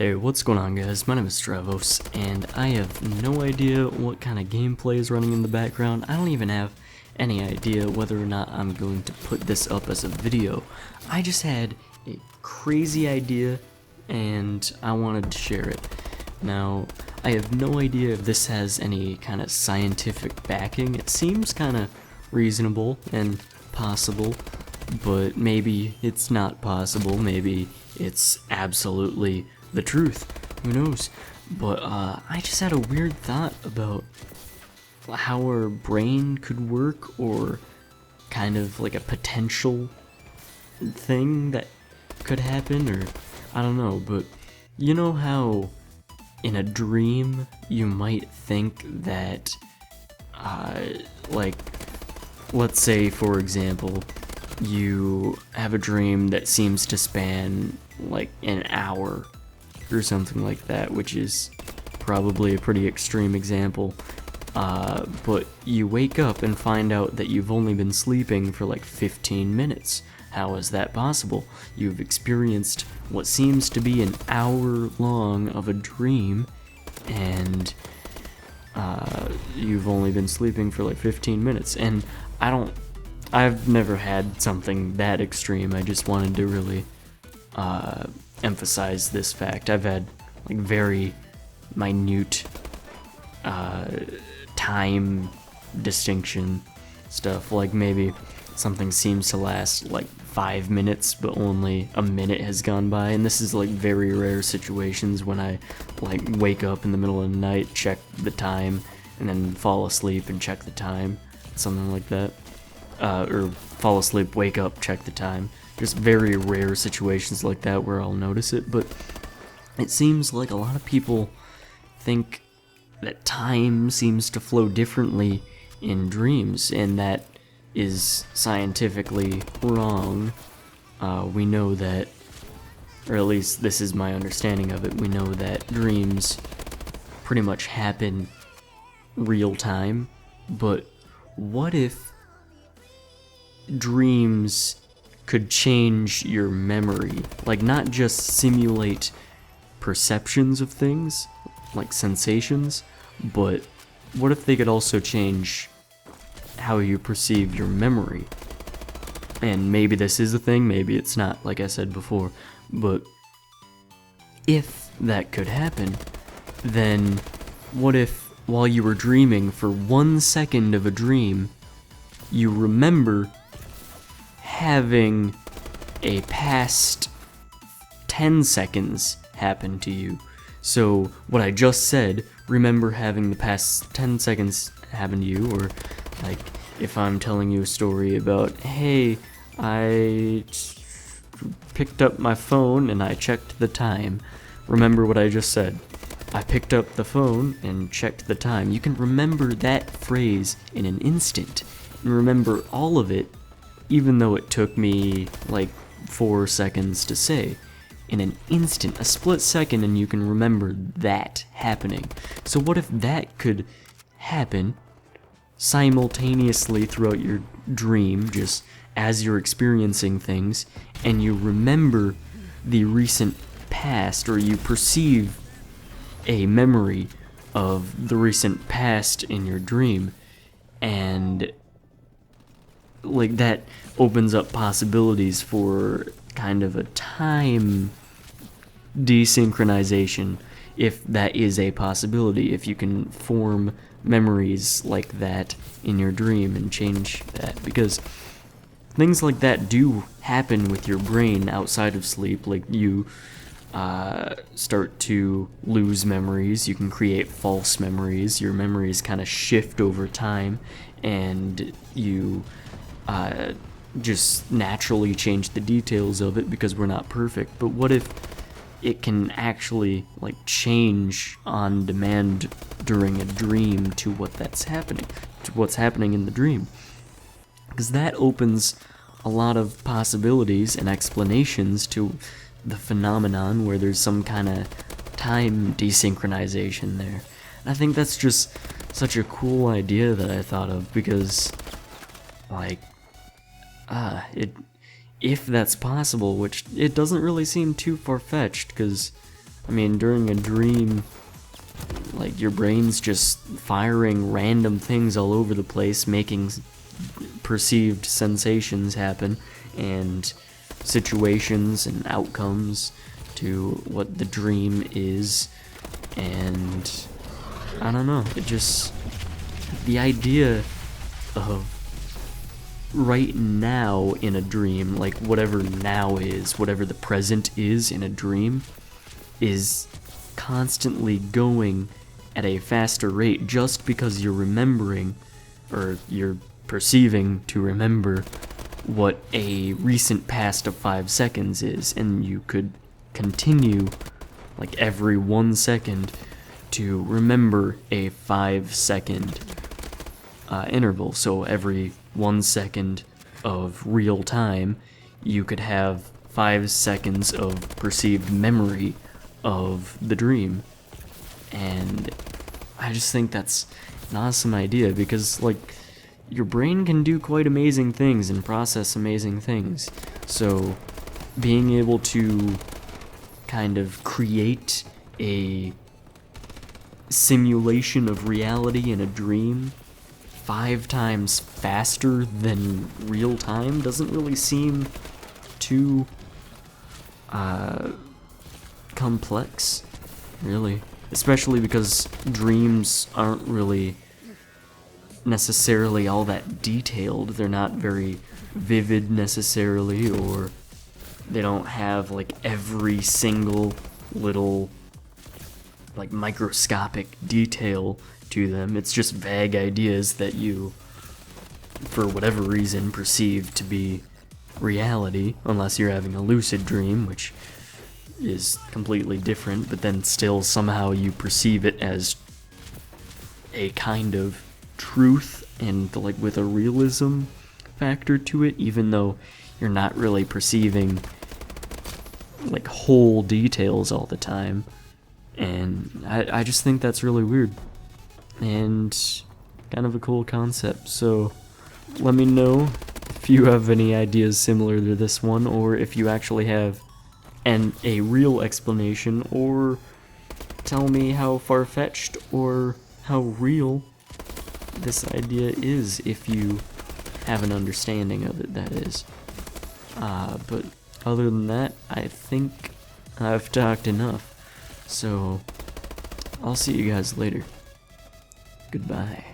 Hey, what's going on guys? My name is Travos, and I have no idea what kind of gameplay is running in the background. I don't even have any idea whether or not I'm going to put this up as a video. I just had a crazy idea, and I wanted to share it. Now, I have no idea if this has any kind of scientific backing. It seems kind of reasonable and possible, but maybe it's not possible. Maybe it's absolutely the truth. Who knows? But I just had a weird thought about how our brain could work, or kind of like a potential thing that could happen, or I don't know. But you know how in a dream you might think that like, let's say for example, you have a dream that seems to span like an hour or something like that, which is probably a pretty extreme example, but you wake up and find out that you've only been sleeping for like 15 minutes. How is that possible? You've experienced what seems to be an hour long of a dream, and you've only been sleeping for like 15 minutes. And I've never had something that extreme. I just wanted to really emphasize this fact. I've had like very minute time distinction stuff, like maybe something seems to last like 5 minutes but only a minute has gone by, and this is like very rare situations when I like wake up in the middle of the night, check the time, and then fall asleep and check the time, something like that, or fall asleep, wake up, check the time. Just very rare situations like that where I'll notice it, but it seems like a lot of people think that time seems to flow differently in dreams, and that is scientifically wrong. We know that, or at least this is my understanding of it, we know that dreams pretty much happen real time, but what if dreams could change your memory? Like, not just simulate perceptions of things, like sensations, but what if they could also change how you perceive your memory? And maybe this is a thing, maybe it's not, like I said before, but if that could happen, then what if while you were dreaming, for 1 second of a dream, you remember having a past 10 seconds happen to you? So what I just said, remember having the past 10 seconds happen to you, or like if I'm telling you a story about, hey, I picked up my phone and I checked the time. Remember what I just said. I picked up the phone and checked the time. You can remember that phrase in an instant, and remember all of it, even though it took me like 4 seconds to say. In an instant, a split second, and you can remember that happening. So what if that could happen simultaneously throughout your dream, just as you're experiencing things, and you remember the recent past, or you perceive a memory of the recent past in your dream, and like that opens up possibilities for kind of a time desynchronization, if that is a possibility, if you can form memories like that in your dream and change that, because things like that do happen with your brain outside of sleep. Like, you start to lose memories, you can create false memories, your memories kind of shift over time, and you just naturally change the details of it because we're not perfect. But what if it can actually like change on demand during a dream to what's happening in the dream? Because that opens a lot of possibilities and explanations to the phenomenon where there's some kind of time desynchronization there. And I think that's just such a cool idea that I thought of, because like if that's possible, which it doesn't really seem too far-fetched, because I mean, during a dream, like, your brain's just firing random things all over the place, making perceived sensations happen, and situations and outcomes to what the dream is. And I don't know, it just, the idea of right now in a dream, like whatever now is, whatever the present is in a dream, is constantly going at a faster rate just because you're remembering, or you're perceiving to remember, what a recent past of 5 seconds is, and you could continue, like every 1 second, to remember a 5-second interval. So every 1 second of real time, you could have 5 seconds of perceived memory of the dream. And I just think that's an awesome idea, because like, your brain can do quite amazing things and process amazing things. So being able to kind of create a simulation of reality in a dream 5 times faster than real time doesn't really seem too complex, really. Especially because dreams aren't really necessarily all that detailed. They're not very vivid necessarily, or they don't have like every single little like microscopic detail to them. It's just vague ideas that you, for whatever reason, perceive to be reality, unless you're having a lucid dream, which is completely different, but then still somehow you perceive it as a kind of truth, and like with a realism factor to it, even though you're not really perceiving like whole details all the time. And I just think that's really weird and kind of a cool concept. So let me know if you have any ideas similar to this one, or if you actually have a real explanation, or tell me how far-fetched or how real this idea is, if you have an understanding of it, that is. But other than that, I think I've talked enough. So I'll see you guys later. Goodbye.